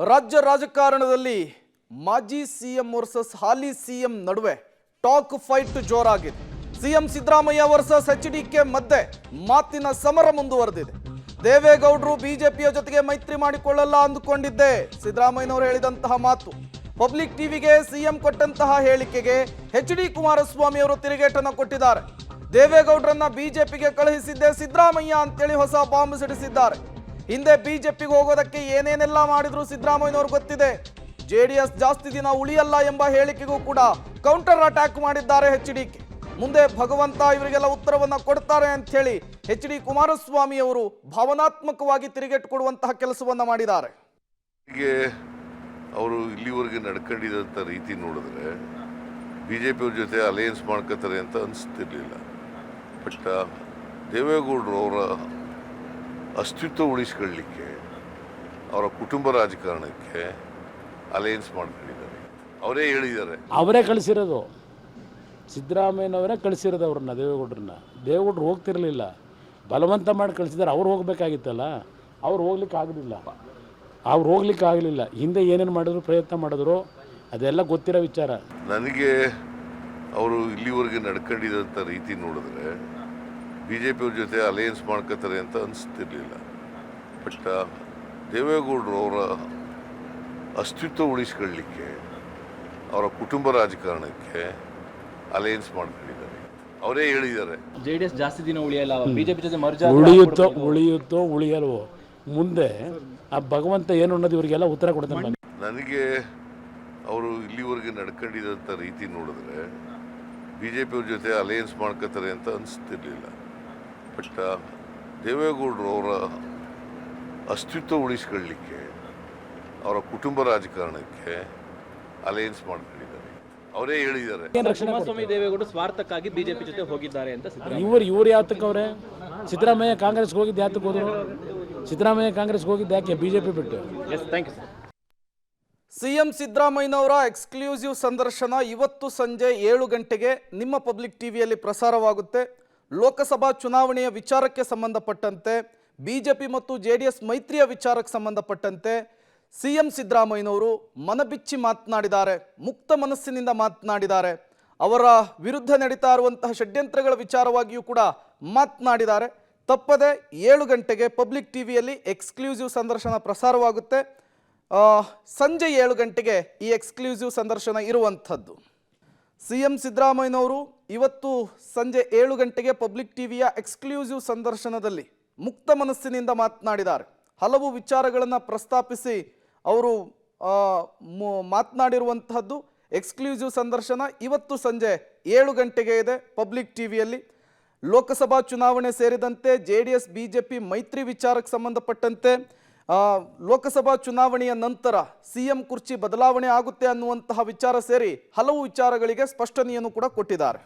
ರಾಜ್ಯ ರಾಜಕಾರಣದಲ್ಲಿ ಮಾಜಿ ಸಿಎಂ ವರ್ಸಸ್ ಹಾಲಿ ಸಿಎಂ ನಡುವೆ ಟಾಕ್ ಫೈಟ್ ಜೋರಾಗಿದೆ. ಸಿಎಂ ಸಿದ್ದರಾಮಯ್ಯ ವರ್ಸಸ್ ಎಚ್ಡಿಕೆ ಮಧ್ಯೆ ಮಾತಿನ ಸಮರ ಮುಂದುವರೆದಿದೆ. ದೇವೇಗೌಡರು ಬಿಜೆಪಿಯ ಜೊತೆಗೆ ಮೈತ್ರಿ ಮಾಡಿಕೊಳ್ಳಲ್ಲ ಅಂದುಕೊಂಡಿದ್ದೆ ಸಿದ್ದರಾಮಯ್ಯನವರು ಹೇಳಿದಂತಹ ಮಾತು. ಪಬ್ಲಿಕ್ ಟಿವಿಗೆ ಸಿಎಂ ಕೊಟ್ಟಂತಹ ಹೇಳಿಕೆಗೆ ಎಚ್ಡಿ ಕುಮಾರಸ್ವಾಮಿ ಅವರು ತಿರುಗೇಟನ್ನು ಕೊಟ್ಟಿದ್ದಾರೆ. ದೇವೇಗೌಡರನ್ನ ಬಿಜೆಪಿಗೆ ಕಳುಹಿಸಿದ್ದೆ ಸಿದ್ದರಾಮಯ್ಯ ಅಂತೇಳಿ ಹೊಸ ಬಾಂಬ್ ಸಿಡಿಸಿದ್ದಾರೆ. ಹಿಂದೆ ಬಿಜೆಪಿಗೆ ಹೋಗೋದಕ್ಕೆ ಏನೇನೆಲ್ಲ ಮಾಡಿದ್ರು ಸಿದ್ದರಾಮಯ್ಯನವರು ಗೊತ್ತಿದೆ. ಜೆಡಿಎಸ್ ಜಾಸ್ತಿ ದಿನ ಉಳಿಯಲ್ಲ ಎಂಬ ಹೇಳಿಕೆಗೂ ಕೂಡ ಕೌಂಟರ್ ಅಟ್ಯಾಕ್ ಮಾಡಿದ್ದಾರೆ ಎಚ್ಡಿಕೆ. ಮುಂದೆ ಭಗವಂತ ಇವರಿಗೆಲ್ಲ ಉತ್ತರವನ್ನ ಕೊಡ್ತಾರೆ ಅಂತ ಹೇಳಿ ಎಚ್ಡಿ ಕುಮಾರಸ್ವಾಮಿ ಅವರು ಭಾವನಾತ್ಮಕವಾಗಿ ತಿರುಗೇಟು ಕೊಡುವಂತಹ ಕೆಲಸವನ್ನ ಮಾಡಿದ್ದಾರೆ. ಅವರು ಇಲ್ಲಿವರೆಗೆ ನಡ್ಕೊಂಡಿದ್ದಂಥ ರೀತಿ ನೋಡಿದ್ರೆ ಬಿಜೆಪಿ ಅವ್ರ ಜೊತೆ ಅಲಯನ್ಸ್ ಮಾಡ್ಕೋತಾರೆ ಅಂತ ಅನಿಸ್ತಿರ್ಲಿಲ್ಲ. ಬಟ್ ದೇವೇಗೌಡರು ಅವರ ಅಸ್ತಿತ್ವ ಉಳಿಸ್ಕೊಳ್ಳಿಕ್ಕೆ, ಅವರ ಕುಟುಂಬ ರಾಜಕಾರಣಕ್ಕೆ ಅಲಯನ್ಸ್ ಮಾಡ್ಕೊಂಡಿದ್ದಾರೆ. ಅವರೇ ಹೇಳಿದ್ದಾರೆ, ಅವರೇ ಕಳಿಸಿರೋದು, ಸಿದ್ದರಾಮಯ್ಯನವರೇ ಕಳಿಸಿರೋದು ಅವ್ರನ್ನ. ದೇವೇಗೌಡರು ಹೋಗ್ತಿರಲಿಲ್ಲ, ಬಲವಂತ ಮಾಡಿ ಕಳಿಸಿದ್ದಾರೆ. ಅವ್ರು ಹೋಗ್ಬೇಕಾಗಿತ್ತಲ್ಲ, ಅವ್ರು ಹೋಗ್ಲಿಕ್ಕೆ ಆಗಲಿಲ್ಲ. ಹಿಂದೆ ಏನೇನು ಮಾಡಿದ್ರು, ಪ್ರಯತ್ನ ಮಾಡಿದ್ರು, ಅದೆಲ್ಲ ಗೊತ್ತಿರೋ ವಿಚಾರ. ನನಗೆ ಅವರು ಇಲ್ಲಿವರೆಗೆ ನಡ್ಕೊಂಡಿದ್ದಂಥ ರೀತಿ ನೋಡಿದ್ರೆ ಬಿಜೆಪಿ ಅವ್ರ ಜೊತೆ ಅಲಯನ್ಸ್ ಮಾಡ್ಕೋತಾರೆ ಅಂತ ಅನಿಸ್ತಿರ್ಲಿಲ್ಲ. ಬಟ್ ದೇವೇಗೌಡರು ಅವರ ಅಸ್ತಿತ್ವ ಉಳಿಸ್ಕೊಳ್ಳಿಕ್ಕೆ, ಅವರ ಕುಟುಂಬ ರಾಜಕಾರಣಕ್ಕೆ ಅಲಯನ್ಸ್ ಮಾಡ್ಕೊಂಡಿದ್ದಾರೆ. ಅವರೇ ಹೇಳಿದ್ದಾರೆ, ಜೆಡಿಎಸ್ ಜಾಸ್ತಿ ದಿನ ಉಳಿಯಲ್ಲ, ಬಿಜೆಪಿ ಜೊತೆ ಉಳಿಯುತ್ತೋ ಉಳಿಯಲ್ವೋ, ಮುಂದೆ ಆ ಭಗವಂತ ಏನು ಅನ್ನೋದು ಇವರಿಗೆಲ್ಲ ಉತ್ತರ ಕೊಡ್ತಾನೆ. ನನಗೆ ಅವರು ಇಲ್ಲಿವರೆಗೆ ನಡ್ಕೊಂಡಿದ್ದಂಥ ರೀತಿ ನೋಡಿದ್ರೆ ಬಿಜೆಪಿ ಅವ್ರ ಜೊತೆ ಅಲಯನ್ಸ್ ಮಾಡ್ಕೋತಾರೆ ಅಂತ ಅನಿಸ್ತಿರ್ಲಿಲ್ಲ. ಬಟ್ ದೇವೇಗೌಡರು ಅವರ ಅಸ್ತಿತ್ವ ಉಳಿಸ್ಕೊಳ್ಳಿಕ್ಕೆ, ಅವರ ಕುಟುಂಬ ರಾಜಕಾರಣಕ್ಕೆ ಅಲಯನ್ಸ್ ಮಾಡ್ಕೊಂಡಿದ್ದಾರೆ. ಅವರೇ ಹೇಳಿದ್ದಾರೆ, ಕುಮಾರಸ್ವಾಮಿ ದೇವೇಗೌಡ ಸ್ವಾರ್ಥಕ್ಕಾಗಿ ಬಿಜೆಪಿ ಜೊತೆ ಹೋಗಿದ್ದಾರೆ ಅಂತ. ಇವ್ರು ಯಾತಕ್ಕೆ ಅವರೇ ಸಿದ್ದರಾಮಯ್ಯ ಕಾಂಗ್ರೆಸ್ಗೆ ಹೋಗಿದ್ದು ಯಾತಕ್ಕೆ ಹೋದ್ರು? ಸಿದ್ದರಾಮಯ್ಯ ಕಾಂಗ್ರೆಸ್ಗೆ ಹೋಗಿದ್ದು ಯಾಕೆ ಬಿಜೆಪಿ ಬಿಟ್ಟು? Thank you sir. ಸಿಎಂ ಸಿದ್ದರಾಮಯ್ಯನವರ ಎಕ್ಸ್ಕ್ಲೂಸಿವ್ ಸಂದರ್ಶನ ಇವತ್ತು ಸಂಜೆ 7 ಗಂಟೆಗೆ ನಿಮ್ಮ ಪಬ್ಲಿಕ್ ಟಿವಿಯಲ್ಲಿ ಪ್ರಸಾರವಾಗುತ್ತೆ. ಲೋಕಸಭಾ ಚುನಾವಣೆಯ ವಿಚಾರಕ್ಕೆ ಸಂಬಂಧಪಟ್ಟಂತೆ, ಬಿಜೆಪಿ ಮತ್ತು ಜೆಡಿಎಸ್ ಮೈತ್ರಿಯ ವಿಚಾರಕ್ಕೆ ಸಂಬಂಧಪಟ್ಟಂತೆ ಸಿಎಂ ಸಿದ್ದರಾಮಯ್ಯನವರು ಮನಬಿಚ್ಚಿ ಮಾತನಾಡಿದ್ದಾರೆ, ಮುಕ್ತ ಮನಸ್ಸಿನಿಂದ ಮಾತನಾಡಿದ್ದಾರೆ. ಅವರ ವಿರುದ್ಧ ನಡೀತಾ ಇರುವಂತಹ ಷಡ್ಯಂತ್ರಗಳ ವಿಚಾರವಾಗಿಯೂ ಕೂಡ ಮಾತನಾಡಿದ್ದಾರೆ. ತಪ್ಪದೆ 7 ಗಂಟೆಗೆ ಪಬ್ಲಿಕ್ ಟಿವಿಯಲ್ಲಿ ಎಕ್ಸ್ಕ್ಲೂಸಿವ್ ಸಂದರ್ಶನ ಪ್ರಸಾರವಾಗುತ್ತೆ. ಸಂಜೆ 7 ಗಂಟೆಗೆ ಈ ಎಕ್ಸ್ಕ್ಲೂಸಿವ್ ಸಂದರ್ಶನ ಇರುವಂಥದ್ದು. ಸಿಎಂ ಸಿದ್ದರಾಮಯ್ಯನವರು ಇವತ್ತು ಸಂಜೆ 7 ಗಂಟೆಗೆ ಪಬ್ಲಿಕ್ ಟಿವಿಯ ಎಕ್ಸ್ಕ್ಲೂಸಿವ್ ಸಂದರ್ಶನದಲ್ಲಿ ಮುಕ್ತ ಮನಸ್ಸಿನಿಂದ ಮಾತನಾಡಿದ್ದಾರೆ. ಹಲವು ವಿಚಾರಗಳನ್ನು ಪ್ರಸ್ತಾಪಿಸಿ ಅವರು ಮಾತನಾಡಿರುವಂತಹದ್ದು. ಎಕ್ಸ್ಕ್ಲೂಸಿವ್ ಸಂದರ್ಶನ ಇವತ್ತು ಸಂಜೆ 7 ಗಂಟೆಗೆ ಇದೆ ಪಬ್ಲಿಕ್ ಟಿವಿಯಲ್ಲಿ. ಲೋಕಸಭಾ ಚುನಾವಣೆ ಸೇರಿದಂತೆ ಜೆಡಿಎಸ್ ಬಿಜೆಪಿ ಮೈತ್ರಿ ವಿಚಾರಕ್ಕೆ ಸಂಬಂಧಪಟ್ಟಂತೆ, ಲೋಕಸಭಾ ಚುನಾವಣೆಯ ನಂತರ ಸಿಎಂ ಕುರ್ಚಿ ಬದಲಾವಣೆ ಆಗುತ್ತೆ ಅನ್ನುವಂತಹ ವಿಚಾರ ಸೇರಿ ಹಲವು ವಿಚಾರಗಳಿಗೆ ಸ್ಪಷ್ಟನೆಯನ್ನು ಕೂಡ ಕೊಟ್ಟಿದ್ದಾರೆ.